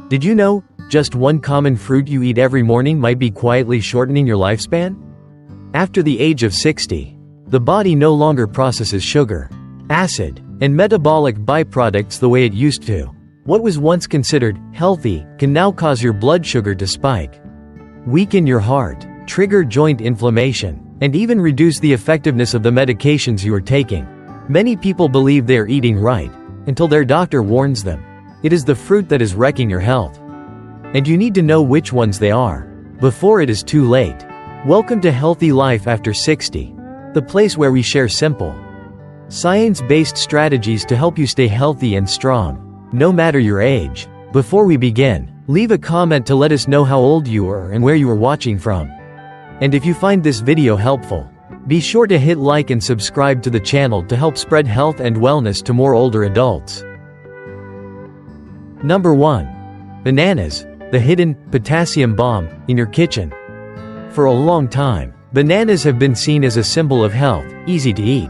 Did you know, just one common fruit you eat every morning might be quietly shortening your lifespan? After the age of 60, the body no longer processes sugar, acid, and metabolic byproducts the way it used to. What was once considered healthy can now cause your blood sugar to spike, weaken your heart, trigger joint inflammation, and even reduce the effectiveness of the medications you are taking. Many people believe they are eating right, until their doctor warns them. It is the fruit that is wrecking your health. And you need to know which ones they are, before it is too late. Welcome to Healthy Life After 60, the place where we share simple, science-based strategies to help you stay healthy and strong, no matter your age. Before we begin, leave a comment to let us know how old you are and where you are watching from. And if you find this video helpful, be sure to hit like and subscribe to the channel to help spread health and wellness to more older adults. Number 1. Bananas, the hidden potassium bomb in your kitchen. For a long time, bananas have been seen as a symbol of health, easy to eat,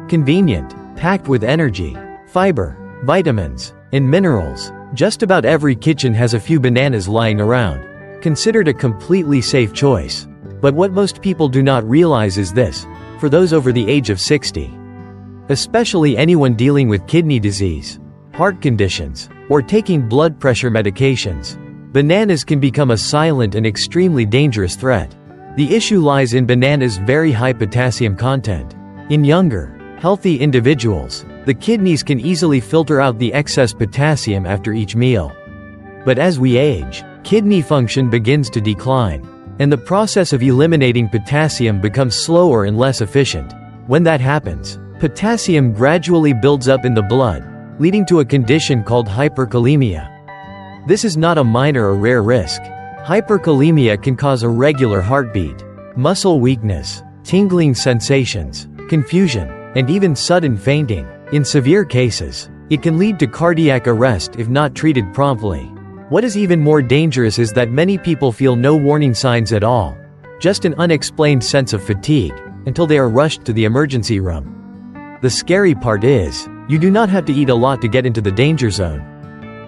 convenient, packed with energy, fiber, vitamins, and minerals. Just about every kitchen has a few bananas lying around, considered a completely safe choice. But what most people do not realize is this: for those over the age of 60, especially anyone dealing with kidney disease, heart conditions, or taking blood pressure medications, bananas can become a silent and extremely dangerous threat. The issue lies in bananas' very high potassium content. In younger, healthy individuals, the kidneys can easily filter out the excess potassium after each meal. But as we age, kidney function begins to decline, and the process of eliminating potassium becomes slower and less efficient. When that happens, potassium gradually builds up in the blood, leading to a condition called hyperkalemia. This is not a minor or rare risk. Hyperkalemia can cause irregular heartbeat, muscle weakness, tingling sensations, confusion, and even sudden fainting. In severe cases, it can lead to cardiac arrest if not treated promptly. What is even more dangerous is that many people feel no warning signs at all, just an unexplained sense of fatigue, until they are rushed to the emergency room. The scary part is, you do not have to eat a lot to get into the danger zone.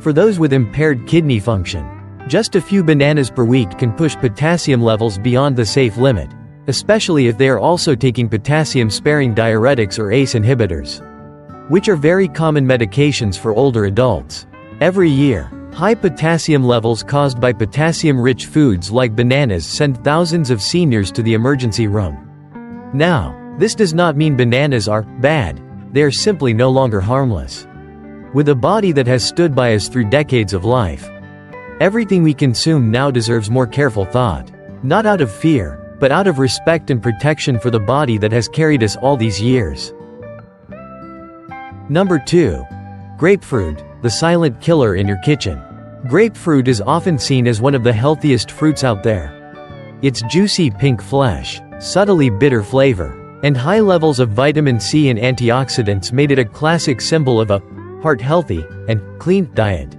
For those with impaired kidney function, just a few bananas per week can push potassium levels beyond the safe limit, especially if they are also taking potassium-sparing diuretics or ACE inhibitors, which are very common medications for older adults. Every year, high potassium levels caused by potassium-rich foods like bananas send thousands of seniors to the emergency room. Now, this does not mean bananas are bad. They are simply no longer harmless. With a body that has stood by us through decades of life, everything we consume now deserves more careful thought. Not out of fear, but out of respect and protection for the body that has carried us all these years. Number 2. Grapefruit, the silent killer in your kitchen. Grapefruit is often seen as one of the healthiest fruits out there. Its juicy pink flesh, subtly bitter flavor, and high levels of vitamin C and antioxidants made it a classic symbol of a heart-healthy and clean diet.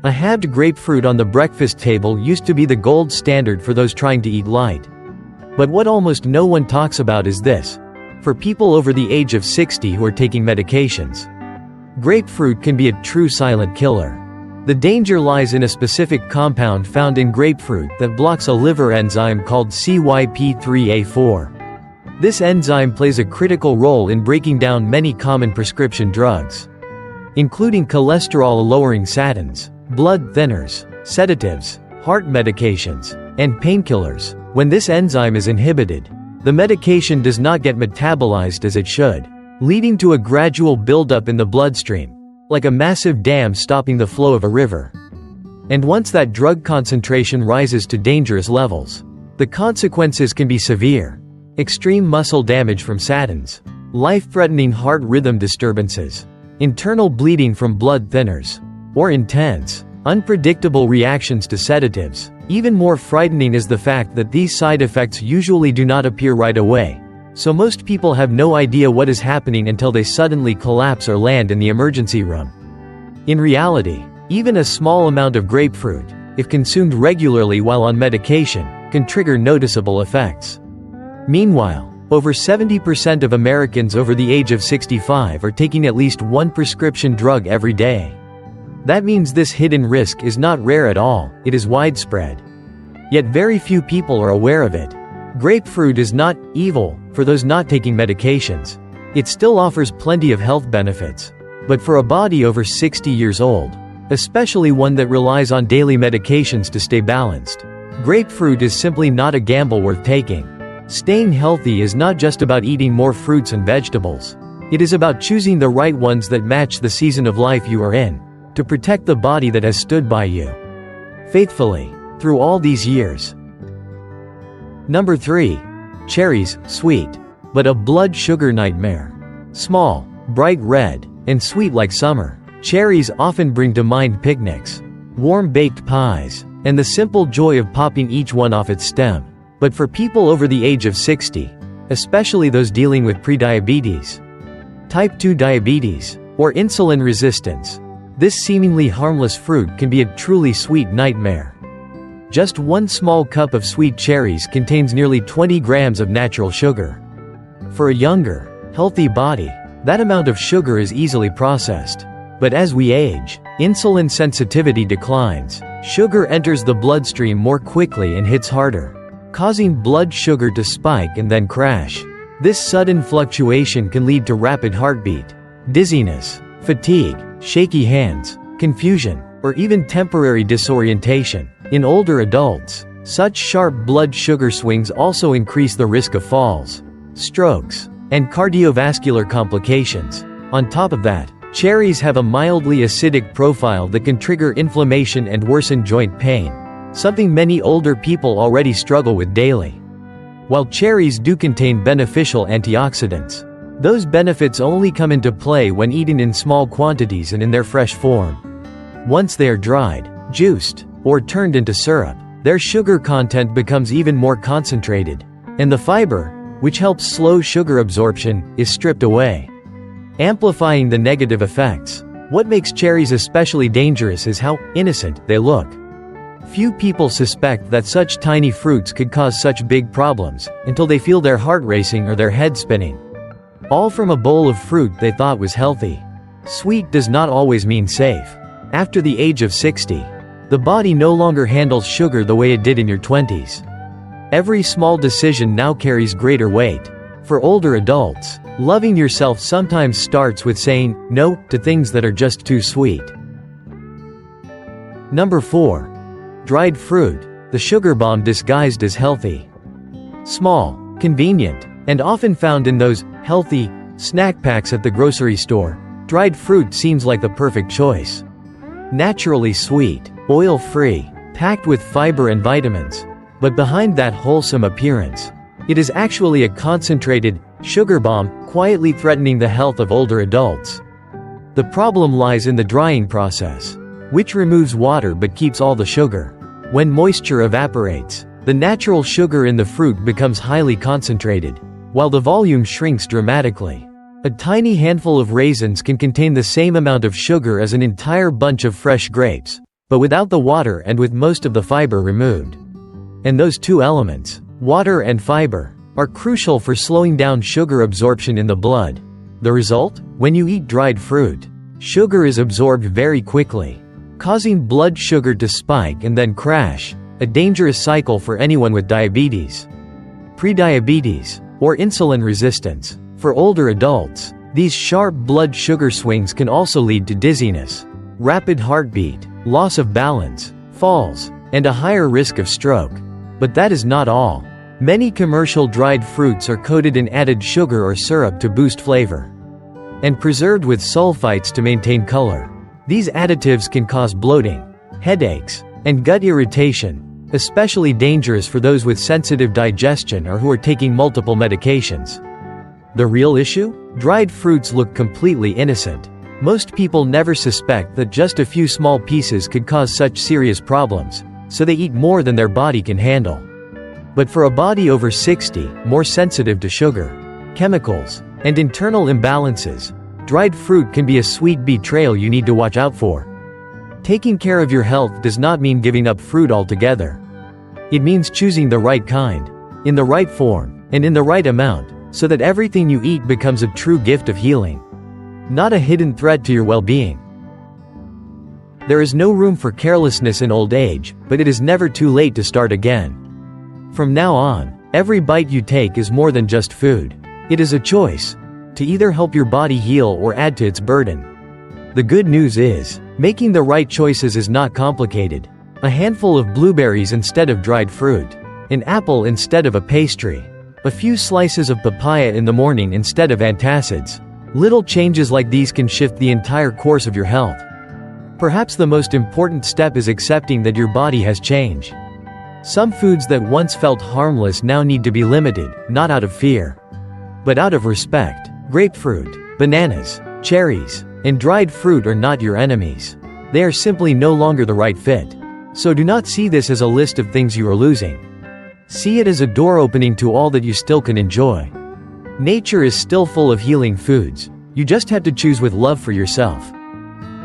A halved grapefruit on the breakfast table used to be the gold standard for those trying to eat light. But what almost no one talks about is this: for people over the age of 60 who are taking medications, grapefruit can be a true silent killer. The danger lies in a specific compound found in grapefruit that blocks a liver enzyme called CYP3A4. This enzyme plays a critical role in breaking down many common prescription drugs, including cholesterol-lowering statins, blood thinners, sedatives, heart medications, and painkillers. When this enzyme is inhibited, the medication does not get metabolized as it should, leading to a gradual buildup in the bloodstream, like a massive dam stopping the flow of a river. And once that drug concentration rises to dangerous levels, the consequences can be severe: extreme muscle damage from statins, life-threatening heart rhythm disturbances, internal bleeding from blood thinners, or intense, unpredictable reactions to sedatives. Even more frightening is the fact that these side effects usually do not appear right away, so most people have no idea what is happening until they suddenly collapse or land in the emergency room. In reality, even a small amount of grapefruit, if consumed regularly while on medication, can trigger noticeable effects. Meanwhile, over 70% of Americans over the age of 65 are taking at least one prescription drug every day. That means this hidden risk is not rare at all, it is widespread. Yet very few people are aware of it. Grapefruit is not evil for those not taking medications. It still offers plenty of health benefits. But for a body over 60 years old, especially one that relies on daily medications to stay balanced, grapefruit is simply not a gamble worth taking. Staying healthy is not just about eating more fruits and vegetables. It is about choosing the right ones that match the season of life you are in, to protect the body that has stood by you faithfully through all these years. Number 3. Cherries, sweet, but a blood sugar nightmare. Small, bright red, and sweet like summer, cherries often bring to mind picnics, warm baked pies, and the simple joy of popping each one off its stem. But for people over the age of 60, especially those dealing with prediabetes, type 2 diabetes, or insulin resistance, this seemingly harmless fruit can be a truly sweet nightmare. Just one small cup of sweet cherries contains nearly 20 grams of natural sugar. For a younger, healthy body, that amount of sugar is easily processed. But as we age, insulin sensitivity declines, sugar enters the bloodstream more quickly and hits harder, causing blood sugar to spike and then crash. This sudden fluctuation can lead to rapid heartbeat, dizziness, fatigue, shaky hands, confusion, or even temporary disorientation. In older adults, such sharp blood sugar swings also increase the risk of falls, strokes, and cardiovascular complications. On top of that, cherries have a mildly acidic profile that can trigger inflammation and worsen joint pain, something many older people already struggle with daily. While cherries do contain beneficial antioxidants, those benefits only come into play when eaten in small quantities and in their fresh form. Once they are dried, juiced, or turned into syrup, their sugar content becomes even more concentrated, and the fiber, which helps slow sugar absorption, is stripped away, amplifying the negative effects. What makes cherries especially dangerous is how innocent they look. Few people suspect that such tiny fruits could cause such big problems until they feel their heart racing or their head spinning. All from a bowl of fruit they thought was healthy. Sweet does not always mean safe. After the age of 60, the body no longer handles sugar the way it did in your 20s. Every small decision now carries greater weight. For older adults, loving yourself sometimes starts with saying no to things that are just too sweet. Number 4. Dried fruit, the sugar bomb disguised as healthy. Small, convenient, and often found in those healthy snack packs at the grocery store, dried fruit seems like the perfect choice. Naturally sweet, oil-free, packed with fiber and vitamins. But behind that wholesome appearance, it is actually a concentrated sugar bomb, quietly threatening the health of older adults. The problem lies in the drying process, which removes water but keeps all the sugar. When moisture evaporates, the natural sugar in the fruit becomes highly concentrated, while the volume shrinks dramatically. A tiny handful of raisins can contain the same amount of sugar as an entire bunch of fresh grapes, but without the water and with most of the fiber removed. And those two elements, water and fiber, are crucial for slowing down sugar absorption in the blood. The result? When you eat dried fruit, sugar is absorbed very quickly, causing blood sugar to spike and then crash, a dangerous cycle for anyone with diabetes, prediabetes, or insulin resistance. For older adults, these sharp blood sugar swings can also lead to dizziness, rapid heartbeat, loss of balance, falls, and a higher risk of stroke. But that is not all. Many commercial dried fruits are coated in added sugar or syrup to boost flavor, and preserved with sulfites to maintain color. These additives can cause bloating, headaches, and gut irritation, especially dangerous for those with sensitive digestion or who are taking multiple medications. The real issue? Dried fruits look completely innocent. Most people never suspect that just a few small pieces could cause such serious problems, so they eat more than their body can handle. But for a body over 60, more sensitive to sugar, chemicals, and internal imbalances, dried fruit can be a sweet betrayal you need to watch out for. Taking care of your health does not mean giving up fruit altogether. It means choosing the right kind, in the right form, and in the right amount, so that everything you eat becomes a true gift of healing, not a hidden threat to your well-being. There is no room for carelessness in old age, but it is never too late to start again. From now on, every bite you take is more than just food. It is a choice to either help your body heal or add to its burden. The good news is, making the right choices is not complicated. A handful of blueberries instead of dried fruit. An apple instead of a pastry. A few slices of papaya in the morning instead of antacids. Little changes like these can shift the entire course of your health. Perhaps the most important step is accepting that your body has changed. Some foods that once felt harmless now need to be limited, not out of fear, but out of respect. Grapefruit, bananas, cherries, and dried fruit are not your enemies. They are simply no longer the right fit. So do not see this as a list of things you are losing. See it as a door opening to all that you still can enjoy. Nature is still full of healing foods. You just have to choose with love for yourself.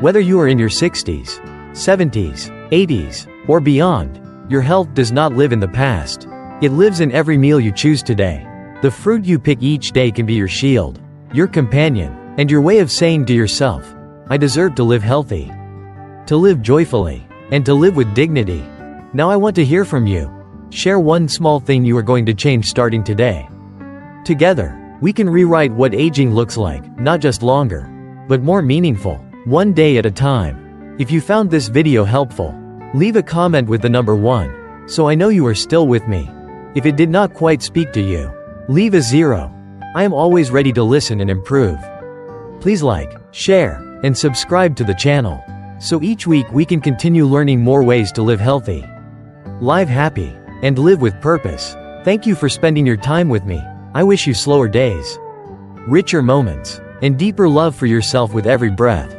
Whether you are in your 60s, 70s, 80s, or beyond, your health does not live in the past. It lives in every meal you choose today. The fruit you pick each day can be your shield, your companion, and your way of saying to yourself, I deserve to live healthy, to live joyfully, and to live with dignity. Now I want to hear from you. Share one small thing you are going to change starting today. Together, we can rewrite what aging looks like, not just longer, but more meaningful, one day at a time. If you found this video helpful, leave a comment with the number 1, so I know you are still with me. If it did not quite speak to you, leave a 0. I am always ready to listen and improve. Please like, share, and subscribe to the channel, so each week we can continue learning more ways to live healthy, live happy, and live with purpose. Thank you for spending your time with me. I wish you slower days, richer moments, and deeper love for yourself with every breath.